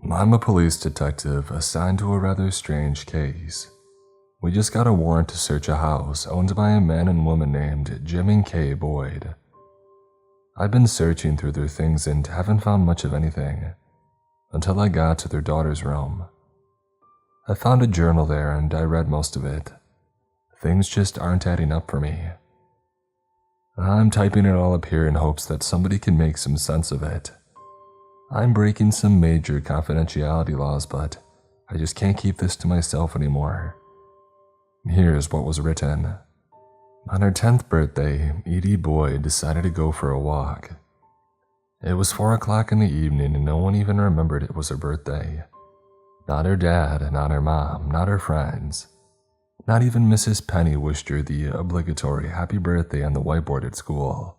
I'm a police detective assigned to a rather strange case. We just got a warrant to search a house owned by a man and woman named Jim and Kay Boyd. I've been searching through their things and haven't found much of anything, until I got to their daughter's room. I found a journal there and I read most of it. Things just aren't adding up for me. I'm typing it all up here in hopes that somebody can make some sense of it. I'm breaking some major confidentiality laws, but I just can't keep this to myself anymore. Here's what was written. On her 10th birthday, Edie Boyd decided to go for a walk. It was 4 o'clock in the evening and no one even remembered it was her birthday. Not her dad, not her mom, not her friends. Not even Mrs. Penny wished her the obligatory happy birthday on the whiteboard at school,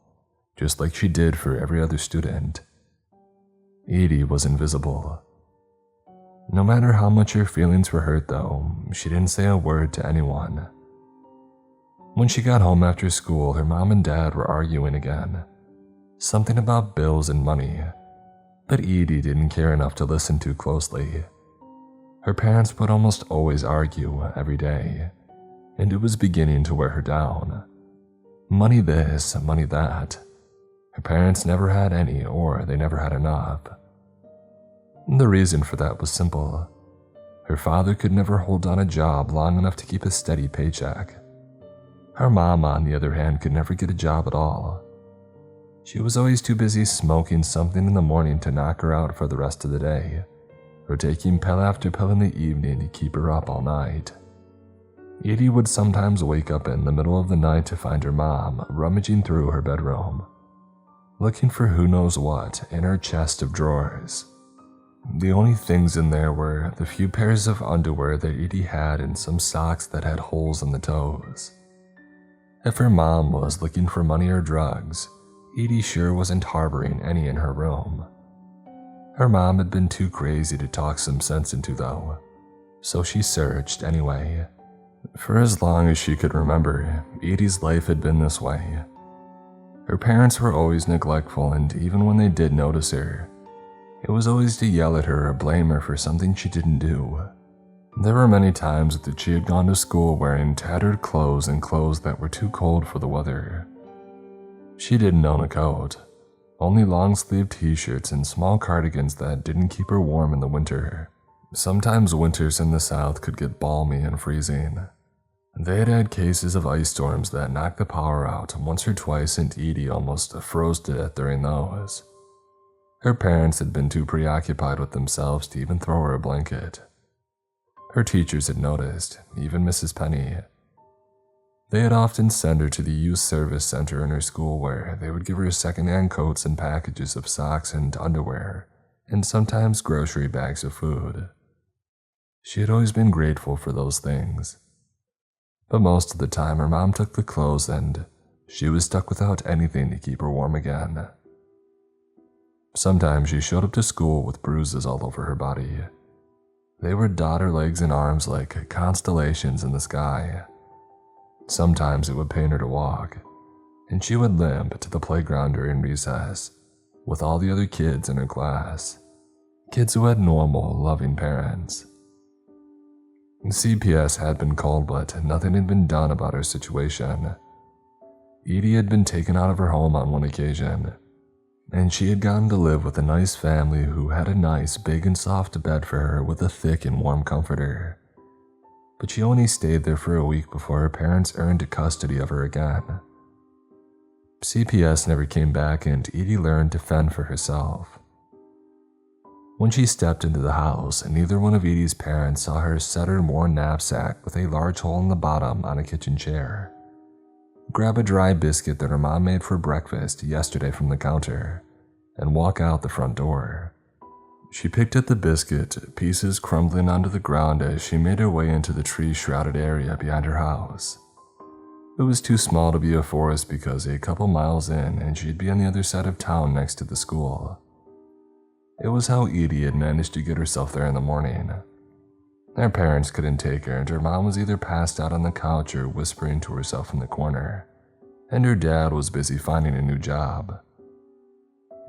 just like she did for every other student. Edie was invisible. No matter how much her feelings were hurt though, she didn't say a word to anyone. When she got home after school, her mom and dad were arguing again. Something about bills and money, but Edie didn't care enough to listen too closely. Her parents would almost always argue every day, and it was beginning to wear her down. Money this, money that. Her parents never had any, or they never had enough. The reason for that was simple. Her father could never hold down a job long enough to keep a steady paycheck. Her mom, on the other hand, could never get a job at all. She was always too busy smoking something in the morning to knock her out for the rest of the day, or taking pill after pill in the evening to keep her up all night. Edie would sometimes wake up in the middle of the night to find her mom rummaging through her bedroom, looking for who knows what in her chest of drawers. The only things in there were the few pairs of underwear that Edie had and some socks that had holes in the toes. If her mom was looking for money or drugs, Edie sure wasn't harboring any in her room. Her mom had been too crazy to talk some sense into though, so she searched anyway. For as long as she could remember, Edie's life had been this way. Her parents were always neglectful, and even when they did notice her, it was always to yell at her or blame her for something she didn't do. There were many times that she had gone to school wearing tattered clothes and clothes that were too cold for the weather. She didn't own a coat, only long-sleeved t-shirts and small cardigans that didn't keep her warm in the winter. Sometimes winters in the South could get balmy and freezing. They had had cases of ice storms that knocked the power out once or twice, and Edie almost froze to death during those. Her parents had been too preoccupied with themselves to even throw her a blanket. Her teachers had noticed, even Mrs. Penny. They had often sent her to the youth service center in her school where they would give her second-hand coats and packages of socks and underwear, and sometimes grocery bags of food. She had always been grateful for those things. But most of the time her mom took the clothes and she was stuck without anything to keep her warm again. Sometimes she showed up to school with bruises all over her body. They would dot her legs and arms like constellations in the sky. Sometimes it would pain her to walk, and she would limp to the playground during recess with all the other kids in her class, kids who had normal, loving parents. CPS had been called, but nothing had been done about her situation. Edie had been taken out of her home on one occasion, and she had gone to live with a nice family who had a nice, big and soft bed for her with a thick and warm comforter. But she only stayed there for a week before her parents earned custody of her again. CPS never came back, and Edie learned to fend for herself. When she stepped into the house, neither one of Edie's parents saw her set her worn knapsack with a large hole in the bottom on a kitchen chair, grab a dry biscuit that her mom made for breakfast yesterday from the counter, and walk out the front door. She picked at the biscuit, pieces crumbling onto the ground as she made her way into the tree-shrouded area behind her house. It was too small to be a forest because a couple miles in and she'd be on the other side of town next to the school. It was how Edie had managed to get herself there in the morning. Her parents couldn't take her, and her mom was either passed out on the couch or whispering to herself in the corner, and her dad was busy finding a new job.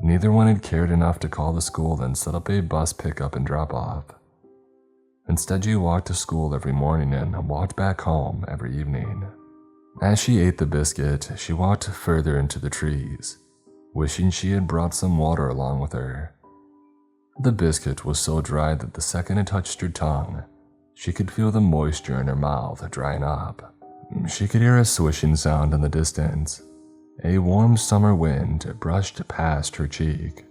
Neither one had cared enough to call the school and set up a bus pickup and drop off. Instead, she walked to school every morning and walked back home every evening. As she ate the biscuit, she walked further into the trees, wishing she had brought some water along with her. The biscuit was so dry that the second it touched her tongue, she could feel the moisture in her mouth drying up. She could hear a swishing sound in the distance. A warm summer wind brushed past her cheek.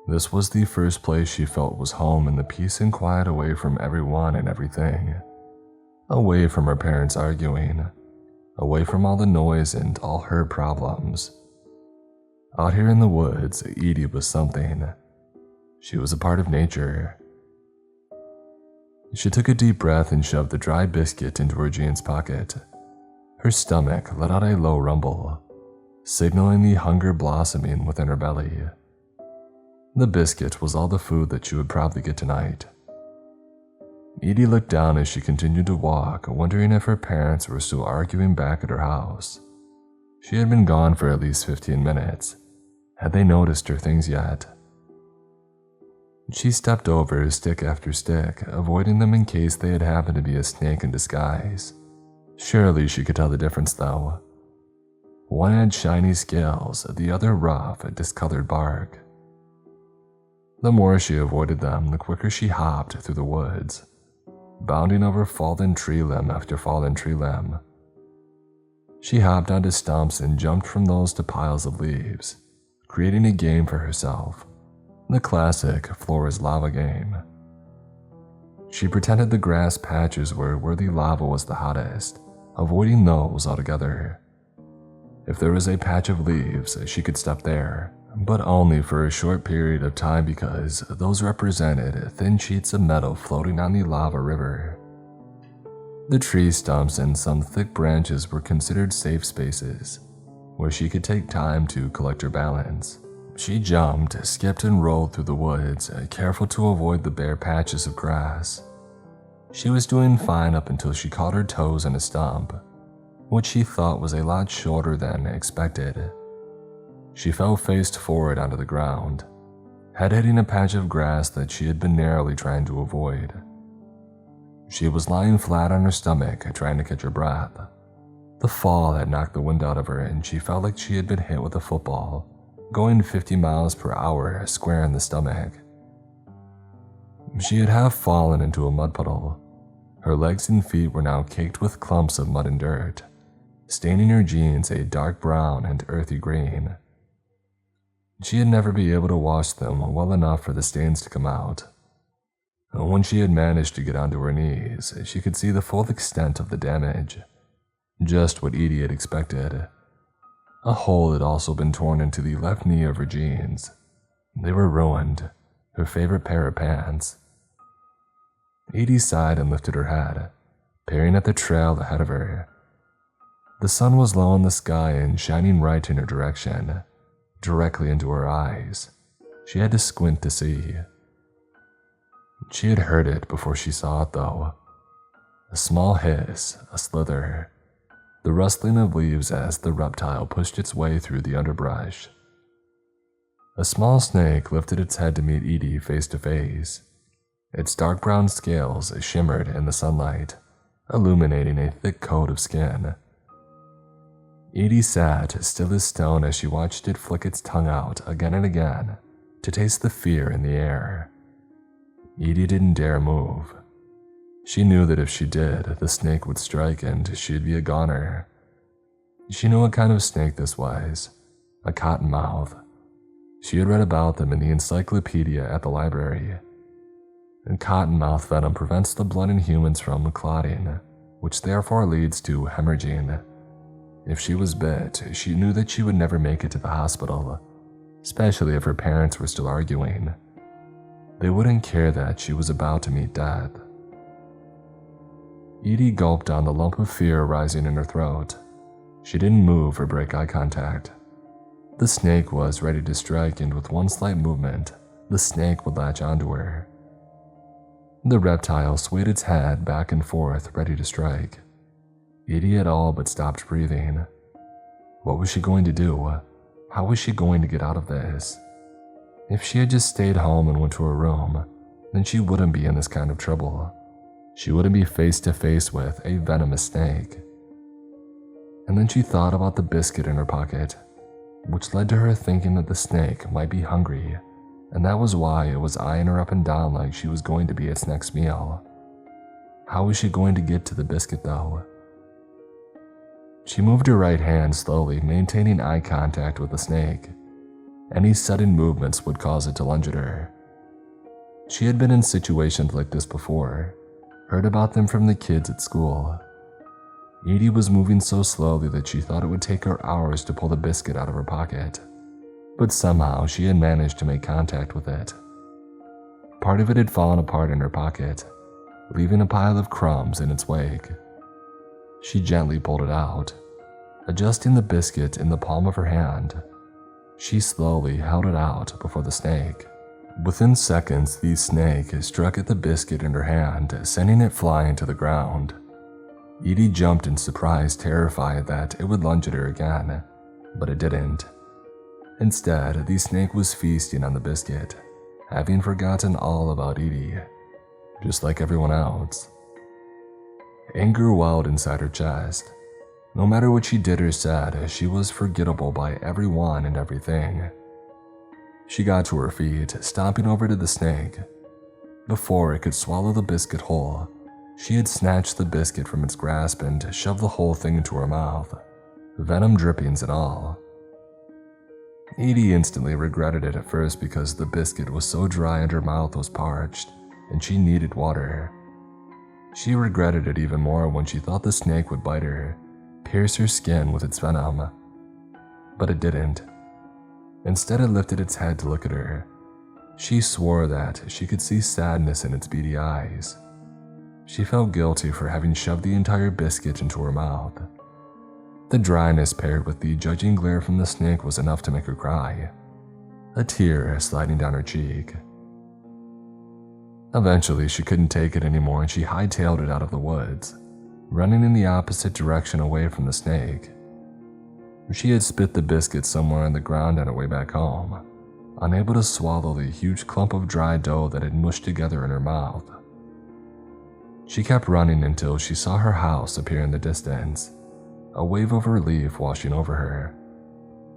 This was the first place she felt was home in the peace and quiet, away from everyone and everything. Away from her parents arguing. Away from all the noise and all her problems. Out here in the woods, Edie was something. She was a part of nature. She took a deep breath and shoved the dry biscuit into her jeans pocket. Her stomach let out a low rumble, signaling the hunger blossoming within her belly. The biscuit was all the food that she would probably get tonight. Edie looked down as she continued to walk, wondering if her parents were still arguing back at her house. She had been gone for at least 15 minutes. Had they noticed her things yet? She stepped over stick after stick, avoiding them in case they had happened to be a snake in disguise. Surely she could tell the difference though. One had shiny scales, the other rough, discolored bark. The more she avoided them, the quicker she hopped through the woods, bounding over fallen tree limb after fallen tree limb. She hopped onto stumps and jumped from those to piles of leaves, creating a game for herself. The classic floor is lava game. She pretended the grass patches were where the lava was the hottest, avoiding those altogether. If there was a patch of leaves, she could step there, but only for a short period of time because those represented thin sheets of metal floating on the lava river. The tree stumps and some thick branches were considered safe spaces, where she could take time to collect her balance. She jumped, skipped, and rolled through the woods, careful to avoid the bare patches of grass. She was doing fine up until she caught her toes in a stump, which she thought was a lot shorter than expected. She fell face forward onto the ground, head hitting a patch of grass that she had been narrowly trying to avoid. She was lying flat on her stomach, trying to catch her breath. The fall had knocked the wind out of her, and she felt like she had been hit with a football, going 50 miles per hour square in the stomach. She had half fallen into a mud puddle. Her legs and feet were now caked with clumps of mud and dirt, staining her jeans a dark brown and earthy green. She'd never be able to wash them well enough for the stains to come out. When she had managed to get onto her knees, she could see the full extent of the damage. Just what Edie had expected. A hole had also been torn into the left knee of her jeans. They were ruined, her favorite pair of pants. Edie sighed and lifted her head, peering at the trail ahead of her. The sun was low in the sky and shining right in her direction, directly into her eyes. She had to squint to see. She had heard it before she saw it though. A small hiss, a slither, the rustling of leaves as the reptile pushed its way through the underbrush. A small snake lifted its head to meet Edie face to face. Its dark brown scales shimmered in the sunlight, illuminating a thick coat of skin. Edie sat still as stone as she watched it flick its tongue out again and again to taste the fear in the air. Edie didn't dare move. She knew that if she did, the snake would strike and she'd be a goner. She knew what kind of snake this was, a cottonmouth. She had read about them in the encyclopedia at the library. And cottonmouth venom prevents the blood in humans from clotting, which therefore leads to hemorrhaging. If she was bit, she knew that she would never make it to the hospital, especially if her parents were still arguing. They wouldn't care that she was about to meet death. Edie gulped down the lump of fear rising in her throat. She didn't move or break eye contact. The snake was ready to strike, and with one slight movement, the snake would latch onto her. The reptile swayed its head back and forth, ready to strike. Edie had all but stopped breathing. What was she going to do? How was she going to get out of this? If she had just stayed home and went to her room, then she wouldn't be in this kind of trouble. She wouldn't be face to face with a venomous snake. And then she thought about the biscuit in her pocket, which led to her thinking that the snake might be hungry, and that was why it was eyeing her up and down like she was going to be its next meal. How was she going to get to the biscuit though? She moved her right hand slowly, maintaining eye contact with the snake. Any sudden movements would cause it to lunge at her. She had been in situations like this before, heard about them from the kids at school. Edie was moving so slowly that she thought it would take her hours to pull the biscuit out of her pocket, but somehow she had managed to make contact with it. Part of it had fallen apart in her pocket, leaving a pile of crumbs in its wake. She gently pulled it out, adjusting the biscuit in the palm of her hand. She slowly held it out before the snake. Within seconds, the snake struck at the biscuit in her hand, sending it flying to the ground. Edie jumped in surprise, terrified that it would lunge at her again, but it didn't. Instead, the snake was feasting on the biscuit, having forgotten all about Edie, just like everyone else. Anger welled inside her chest. No matter what she did or said, she was forgettable by everyone and everything. She got to her feet, stomping over to the snake. Before it could swallow the biscuit whole, she had snatched the biscuit from its grasp and shoved the whole thing into her mouth, venom drippings and all. Edie instantly regretted it at first because the biscuit was so dry and her mouth was parched, and she needed water. She regretted it even more when she thought the snake would bite her, pierce her skin with its venom. But it didn't. Instead, it lifted its head to look at her. She swore that she could see sadness in its beady eyes. She felt guilty for having shoved the entire biscuit into her mouth. The dryness paired with the judging glare from the snake was enough to make her cry, a tear sliding down her cheek. Eventually, she couldn't take it anymore and she hightailed it out of the woods, running in the opposite direction away from the snake. She had spit the biscuit somewhere on the ground on her way back home, unable to swallow the huge clump of dry dough that had mushed together in her mouth. She kept running until she saw her house appear in the distance, a wave of relief washing over her.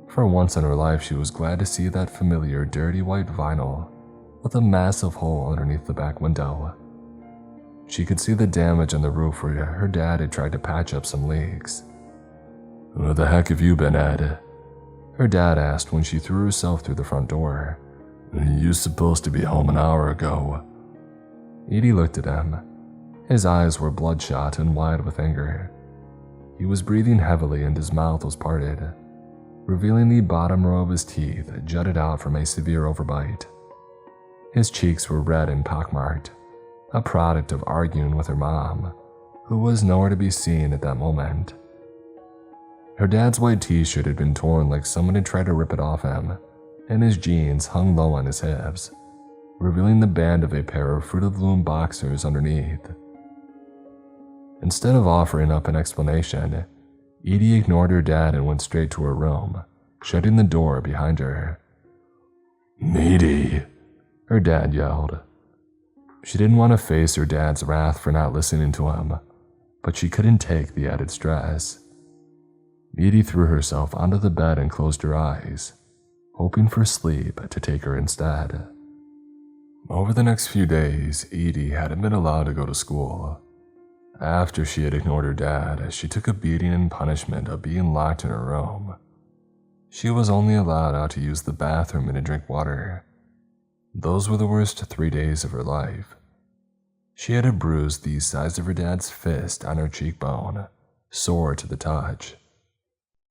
For once in her life, she was glad to see that familiar dirty white vinyl with a massive hole underneath the back window. She could see the damage on the roof where her dad had tried to patch up some leaks. "Where the heck have you been, Ed?" her dad asked when she threw herself through the front door. "You supposed to be home an hour ago." Edie looked at him. His eyes were bloodshot and wide with anger. He was breathing heavily and his mouth was parted, revealing the bottom row of his teeth jutted out from a severe overbite. His cheeks were red and pockmarked, a product of arguing with her mom, who was nowhere to be seen at that moment. Her dad's white t-shirt had been torn like someone had tried to rip it off him, and his jeans hung low on his hips, revealing the band of a pair of Fruit of the Loom boxers underneath. Instead of offering up an explanation, Edie ignored her dad and went straight to her room, shutting the door behind her. "Edie," her dad yelled. She didn't want to face her dad's wrath for not listening to him, but she couldn't take the added stress. Edie threw herself onto the bed and closed her eyes, hoping for sleep to take her instead. Over the next few days, Edie hadn't been allowed to go to school. After she had ignored her dad, she took a beating in punishment of being locked in her room. She was only allowed out to use the bathroom and to drink water. Those were the worst 3 days of her life. She had a bruise the size of her dad's fist on her cheekbone, sore to the touch.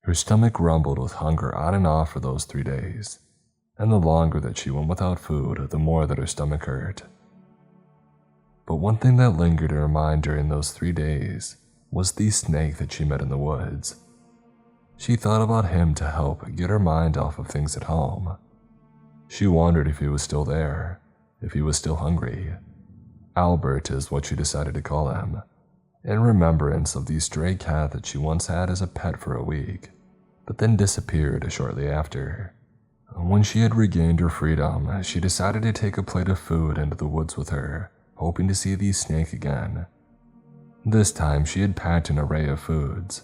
Her stomach rumbled with hunger on and off for those 3 days, and the longer that she went without food, the more that her stomach hurt. But one thing that lingered in her mind during those 3 days was the snake that she met in the woods. She thought about him to help get her mind off of things at home. She wondered if he was still there, if he was still hungry. Albert is what she decided to call him, in remembrance of the stray cat that she once had as a pet for a week. but then disappeared shortly after. When she had regained her freedom, she decided to take a plate of food into the woods with her, hoping to see the snake again. This time she had packed an array of foods: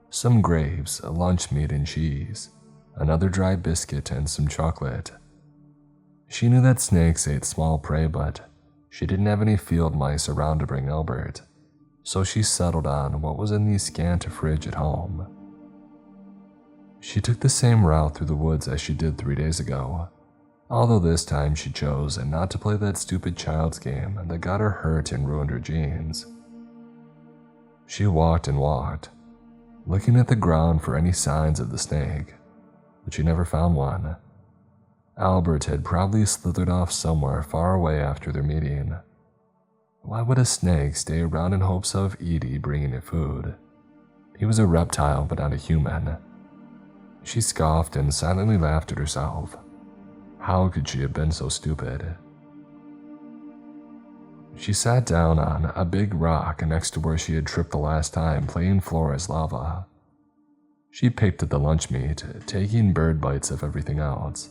some grapes, lunch meat and cheese, another dry biscuit, and some chocolate. She knew that snakes ate small prey, but she didn't have any field mice around to bring Albert, so she settled on what was in the scant fridge at home. She took the same route through the woods as she did 3 days ago, although this time she chose not to play that stupid child's game that got her hurt and ruined her jeans. She walked and walked, looking at the ground for any signs of the snake, but she never found one. Albert had probably slithered off somewhere far away after their meeting. Why would a snake stay around in hopes of Edie bringing it food? He was a reptile, but not a human. She scoffed and silently laughed at herself. How could she have been so stupid? She sat down on a big rock next to where she had tripped the last time playing floor as lava. She picked at the lunch meat, taking bird bites of everything else.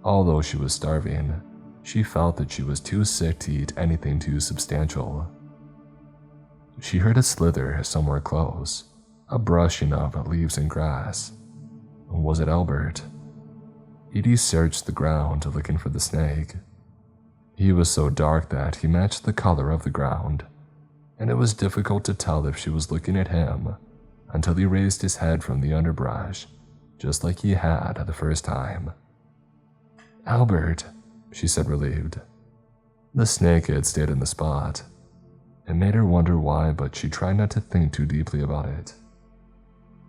Although she was starving, she felt that she was too sick to eat anything too substantial. She heard a slither somewhere close, a brushing of leaves and grass. Was it Albert? Edie searched the ground looking for the snake. He was so dark that he matched the color of the ground, and it was difficult to tell if she was looking at him until he raised his head from the underbrush, just like he had the first time. "Albert," she said, relieved. The snake had stayed in the spot. It made her wonder why, but she tried not to think too deeply about it.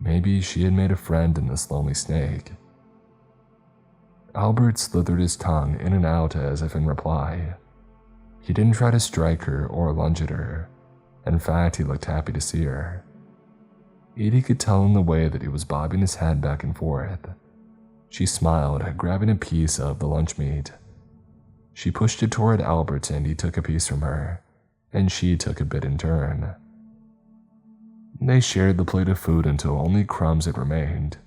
Maybe she had made a friend in this lonely snake. Albert slithered his tongue in and out as if in reply. He didn't try to strike her or lunge at her. In fact, he looked happy to see her. Edie could tell in the way that he was bobbing his head back and forth. She smiled, grabbing a piece of the lunch meat. She pushed it toward Albert and he took a piece from her, and she took a bit in turn. They shared the plate of food until only crumbs had remained.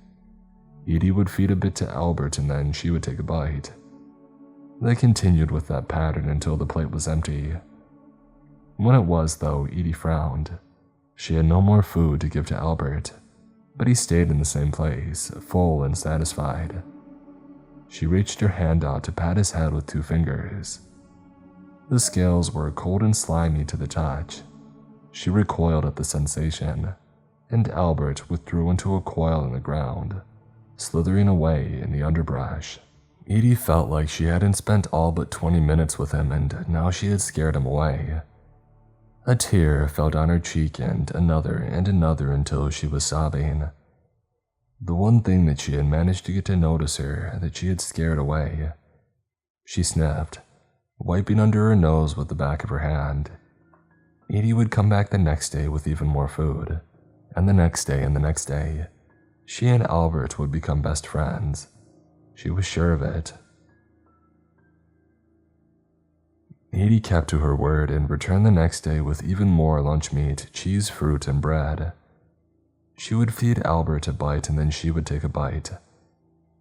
Edie would feed a bit to Albert and then she would take a bite. They continued with that pattern until the plate was empty. When it was, though, Edie frowned. She had no more food to give to Albert, but he stayed in the same place, full and satisfied. She reached her hand out to pat his head with 2 fingers. The scales were cold and slimy to the touch. She recoiled at the sensation, and Albert withdrew into a coil in the ground, slithering away in the underbrush. Edie felt like she hadn't spent all but 20 minutes with him, and now she had scared him away. A tear fell down her cheek and another until she was sobbing. The one thing that she had managed to get to notice her that she had scared away. She sniffed, wiping under her nose with the back of her hand. Edie would come back the next day with even more food, and the next day and the next day. She and Albert would become best friends. She was sure of it. Edie kept to her word and returned the next day with even more lunch meat, cheese, fruit, and bread. She would feed Albert a bite and then she would take a bite.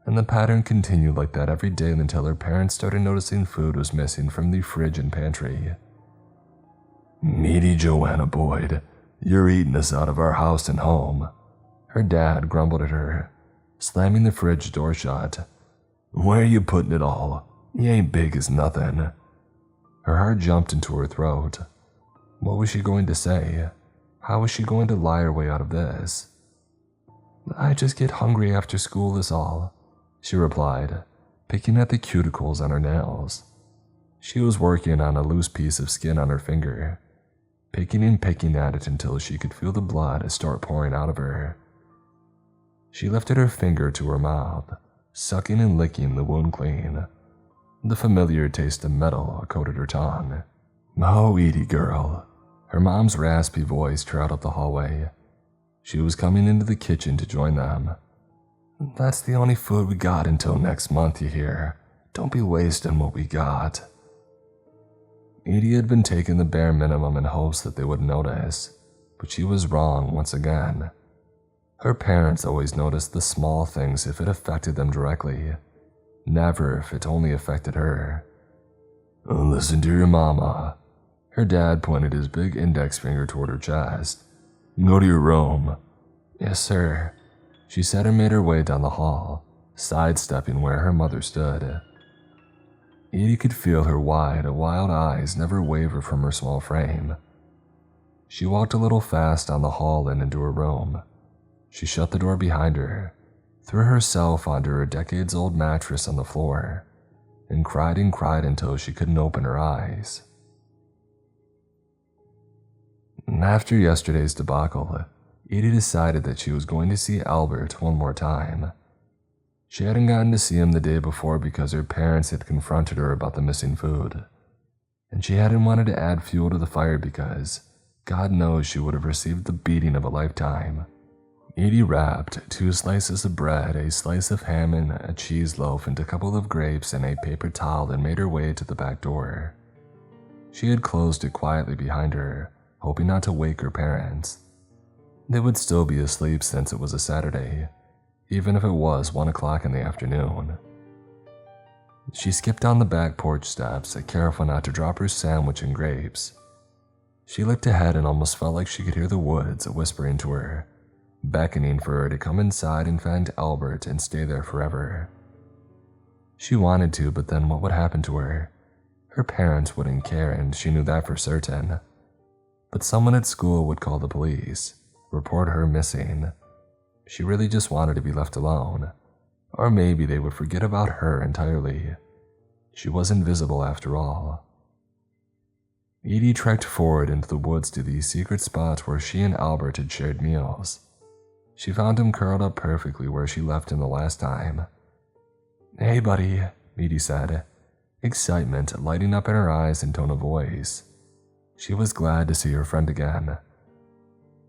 And the pattern continued like that every day until her parents started noticing food was missing from the fridge and pantry. "Meaty Joanna Boyd, you're eating us out of our house and home," her dad grumbled at her, slamming the fridge door shut. "Where you putting it all? You ain't big as nothing." Her heart jumped into her throat. What was she going to say? How was she going to lie her way out of this? "I just get hungry after school is all," she replied, picking at the cuticles on her nails. She was working on a loose piece of skin on her finger, picking and picking at it until she could feel the blood start pouring out of her. She lifted her finger to her mouth, sucking and licking the wound clean. The familiar taste of metal coated her tongue. "Oh, Edie girl." Her mom's raspy voice trailed up the hallway. She was coming into the kitchen to join them. "That's the only food we got until next month, you hear? Don't be wasting what we got." Edie had been taking the bare minimum in hopes that they wouldn't notice, but she was wrong once again. Her parents always noticed the small things if it affected them directly, never if it only affected her. "Listen to your mama." Her dad pointed his big index finger toward her chest. "Go to your room." "Yes, sir," she said and made her way down the hall, sidestepping where her mother stood. Edie could feel her wide, wild eyes never waver from her small frame. She walked a little fast down the hall and into her room. She shut the door behind her, threw herself onto her decades-old mattress on the floor, and cried until she couldn't open her eyes. After yesterday's debacle, Edie decided that she was going to see Albert one more time. She hadn't gotten to see him the day before because her parents had confronted her about the missing food, and she hadn't wanted to add fuel to the fire because God knows she would have received the beating of a lifetime. Edie wrapped 2 slices of bread, a slice of ham, and a cheese loaf into a couple of grapes and a paper towel and made her way to the back door. She had closed it quietly behind her, hoping not to wake her parents. They would still be asleep since it was a Saturday, even if it was 1 o'clock in the afternoon. She skipped down the back porch steps, careful not to drop her sandwich and grapes. She looked ahead and almost felt like she could hear the woods whispering to her, beckoning for her to come inside and find Albert and stay there forever. She wanted to, but then what would happen to her? Her parents wouldn't care, and she knew that for certain. But someone at school would call the police, report her missing. She really just wanted to be left alone, or maybe they would forget about her entirely. She was invisible after all. Edie trekked forward into the woods to the secret spot where she and Albert had shared meals. She found him curled up perfectly where she left him the last time. "Hey, buddy," Edie said, excitement lighting up in her eyes and tone of voice. She was glad to see her friend again.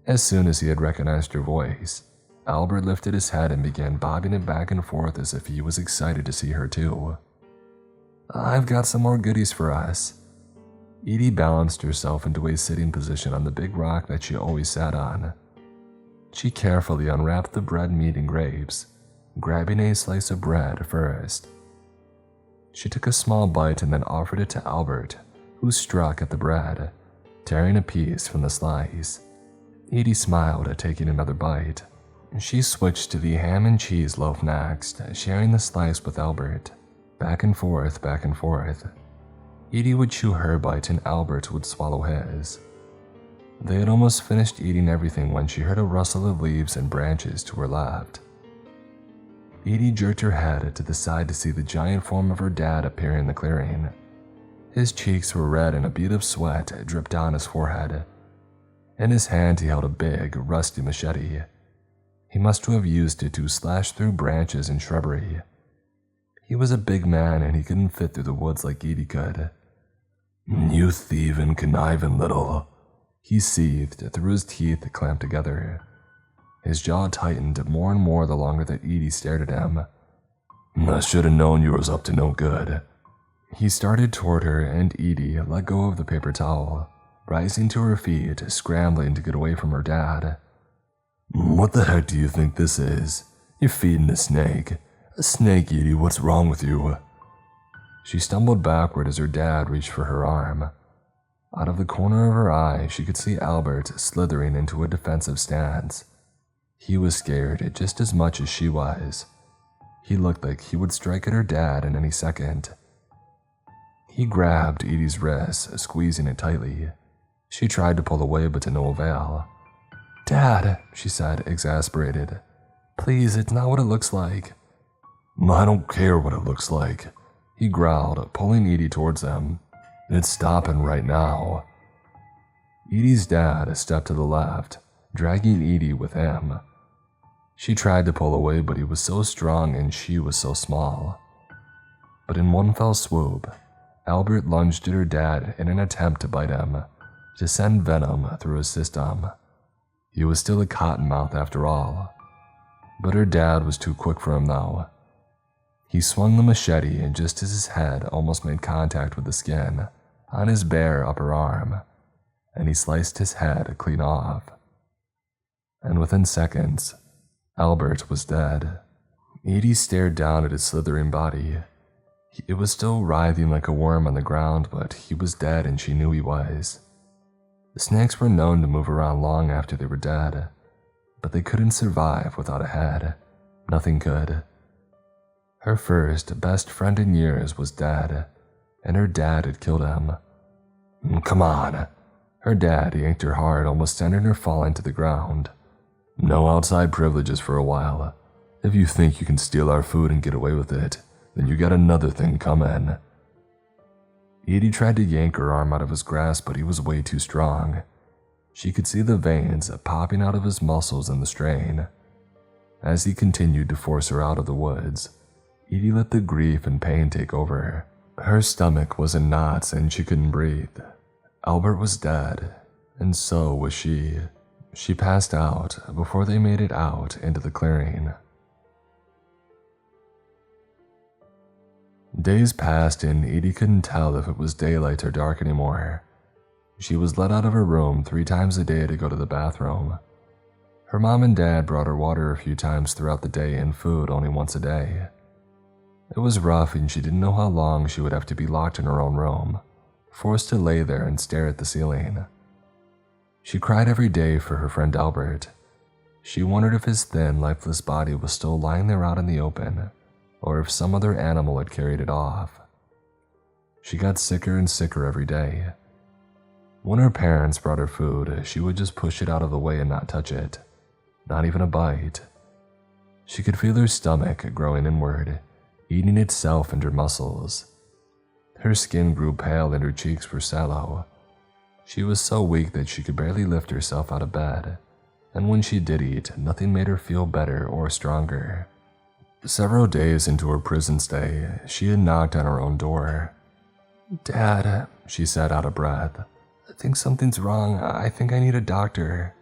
As soon as he had recognized her voice, Albert lifted his head and began bobbing it back and forth as if he was excited to see her too. "I've got some more goodies for us." Edie balanced herself into a sitting position on the big rock that she always sat on. She carefully unwrapped the bread, meat, and grapes, grabbing a slice of bread first. She took a small bite and then offered it to Albert, who struck at the bread, tearing a piece from the slice. Edie smiled at taking another bite. She switched to the ham and cheese loaf next, sharing the slice with Albert. Back and forth, back and forth. Edie would chew her bite and Albert would swallow his. They had almost finished eating everything when she heard a rustle of leaves and branches to her left. Edie jerked her head to the side to see the giant form of her dad appear in the clearing. His cheeks were red and a bead of sweat dripped down his forehead. In his hand he held a big, rusty machete. He must have used it to slash through branches and shrubbery. He was a big man and he couldn't fit through the woods like Edie could. "You thieving, conniving little," he seethed through his teeth clamped together. His jaw tightened more and more the longer that Edie stared at him. "I should have known you was up to no good." He started toward her and Edie let go of the paper towel, rising to her feet, scrambling to get away from her dad. "What the heck do you think this is? You're feeding a snake. A snake, Edie, what's wrong with you?" She stumbled backward as her dad reached for her arm. Out of the corner of her eye, she could see Albert slithering into a defensive stance. He was scared just as much as she was. He looked like he would strike at her dad in any second. He grabbed Edie's wrist, squeezing it tightly. She tried to pull away, but to no avail. "Dad," she said, exasperated. "Please, it's not what it looks like." "I don't care what it looks like," he growled, pulling Edie towards him. "It's stopping right now." Edie's dad stepped to the left, dragging Edie with him. She tried to pull away, but he was so strong and she was so small. But in one fell swoop, Albert lunged at her dad in an attempt to bite him, to send venom through his system. He was still a cottonmouth after all. But her dad was too quick for him though. He swung the machete and just as his head almost made contact with the skin on his bare upper arm, and he sliced his head clean off. And within seconds, Albert was dead. Edie stared down at his slithering body. It was still writhing like a worm on the ground, but he was dead and she knew he was. The snakes were known to move around long after they were dead, but they couldn't survive without a head. Nothing could. Her first, best friend in years was dead, and her dad had killed him. "Come on." Her dad yanked her hard, almost sending her falling to the ground. "No outside privileges for a while. If you think you can steal our food and get away with it, then you got another thing coming." Edie tried to yank her arm out of his grasp, but he was way too strong. She could see the veins popping out of his muscles in the strain. As he continued to force her out of the woods, Edie let the grief and pain take over her. Her stomach was in knots and she couldn't breathe. Albert was dead, and so was she. She passed out before they made it out into the clearing. Days passed and Edie couldn't tell if it was daylight or dark anymore. She was let out of her room 3 times a day to go to the bathroom. Her mom and dad brought her water a few times throughout the day and food only once a day. It was rough and she didn't know how long she would have to be locked in her own room, forced to lay there and stare at the ceiling. She cried every day for her friend Albert. She wondered if his thin, lifeless body was still lying there out in the open, or if some other animal had carried it off. She got sicker and sicker every day. When her parents brought her food, she would just push it out of the way and not touch it, not even a bite. She could feel her stomach growing inward, eating itself and her muscles. Her skin grew pale and her cheeks were sallow. She was so weak that she could barely lift herself out of bed, and when she did eat, nothing made her feel better or stronger. Several days into her prison stay, she had knocked on her own door. "Dad," she said out of breath, "I think something's wrong. I think I need a doctor."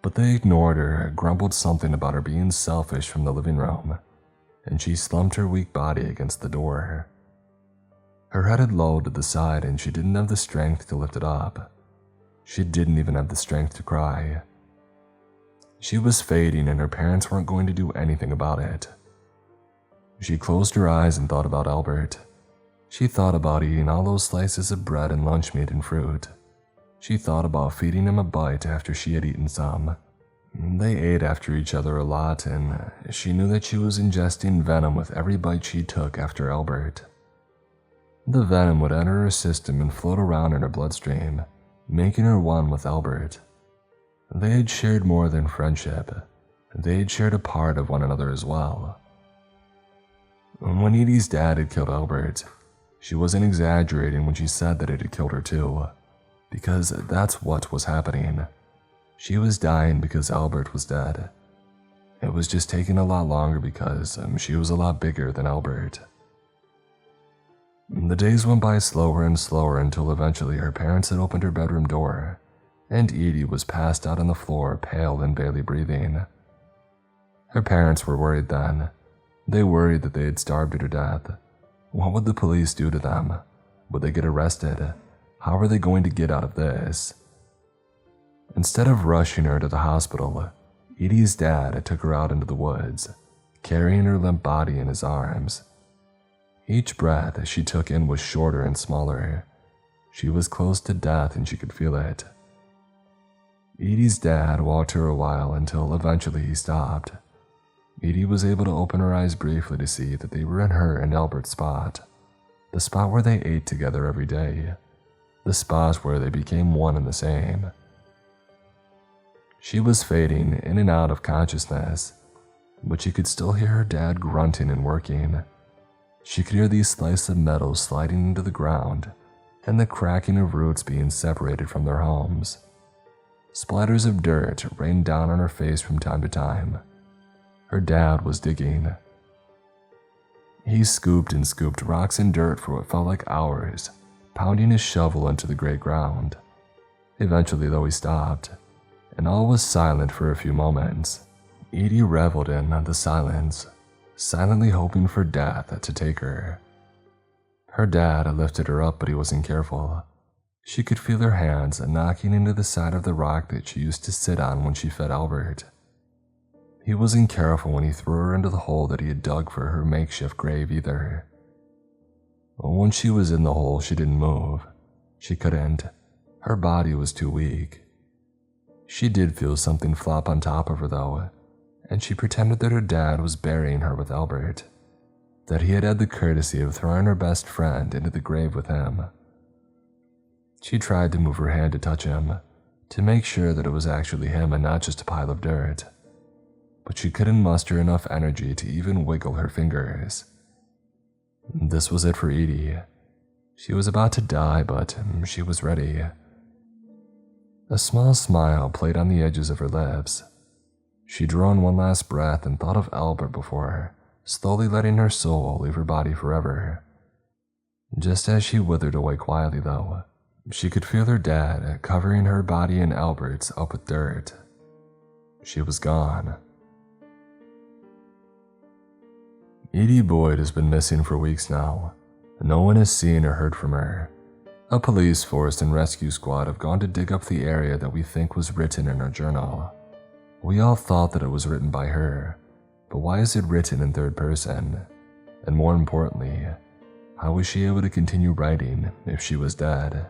But they ignored her, grumbled something about her being selfish from the living room, and she slumped her weak body against the door. Her head had lowered to the side and she didn't have the strength to lift it up. She didn't even have the strength to cry. She was fading and her parents weren't going to do anything about it. She closed her eyes and thought about Albert. She thought about eating all those slices of bread and lunch meat and fruit. She thought about feeding him a bite after she had eaten some. They ate after each other a lot, and she knew that she was ingesting venom with every bite she took after Albert. The venom would enter her system and float around in her bloodstream, making her one with Albert. They had shared more than friendship. They had shared a part of one another as well. When Edie's dad had killed Albert, she wasn't exaggerating when she said that it had killed her too, because that's what was happening. She was dying because Albert was dead. It was just taking a lot longer because she was a lot bigger than Albert. The days went by slower and slower until eventually her parents had opened her bedroom door, and Edie was passed out on the floor, pale and barely breathing. Her parents were worried then. They worried that they had starved her to death. What would the police do to them? Would they get arrested? How were they going to get out of this? Instead of rushing her to the hospital, Edie's dad took her out into the woods, carrying her limp body in his arms. Each breath she took in was shorter and smaller. She was close to death and she could feel it. Edie's dad walked her a while until eventually he stopped. Edie was able to open her eyes briefly to see that they were in her and Albert's spot, the spot where they ate together every day, the spot where they became one and the same. She was fading in and out of consciousness, but she could still hear her dad grunting and working. She could hear these slices of metal sliding into the ground and the cracking of roots being separated from their homes. Splatters of dirt rained down on her face from time to time. Her dad was digging. He scooped and scooped rocks and dirt for what felt like hours, pounding his shovel into the gray ground. Eventually, though, he stopped, and all was silent for a few moments. Edie reveled in the silence, silently hoping for death to take her. Her dad lifted her up, but he wasn't careful. She could feel her hands knocking into the side of the rock that she used to sit on when she fed Albert. He wasn't careful when he threw her into the hole that he had dug for her makeshift grave either. Once she was in the hole, she didn't move. She couldn't. Her body was too weak. She did feel something flop on top of her though, and she pretended that her dad was burying her with Albert, that he had the courtesy of throwing her best friend into the grave with him. She tried to move her hand to touch him, to make sure that it was actually him and not just a pile of dirt, but she couldn't muster enough energy to even wiggle her fingers. This was it for Edie. She was about to die, but she was ready. A small smile played on the edges of her lips. She drew in one last breath and thought of Albert before, slowly letting her soul leave her body forever. Just as she withered away quietly though, she could feel her dad covering her body and Albert's up with dirt. She was gone. Edie Boyd has been missing for weeks now. No one has seen or heard from her. A police force and rescue squad have gone to dig up the area that we think was written in her journal. We all thought that it was written by her, but why is it written in third person? And more importantly, how was she able to continue writing if she was dead?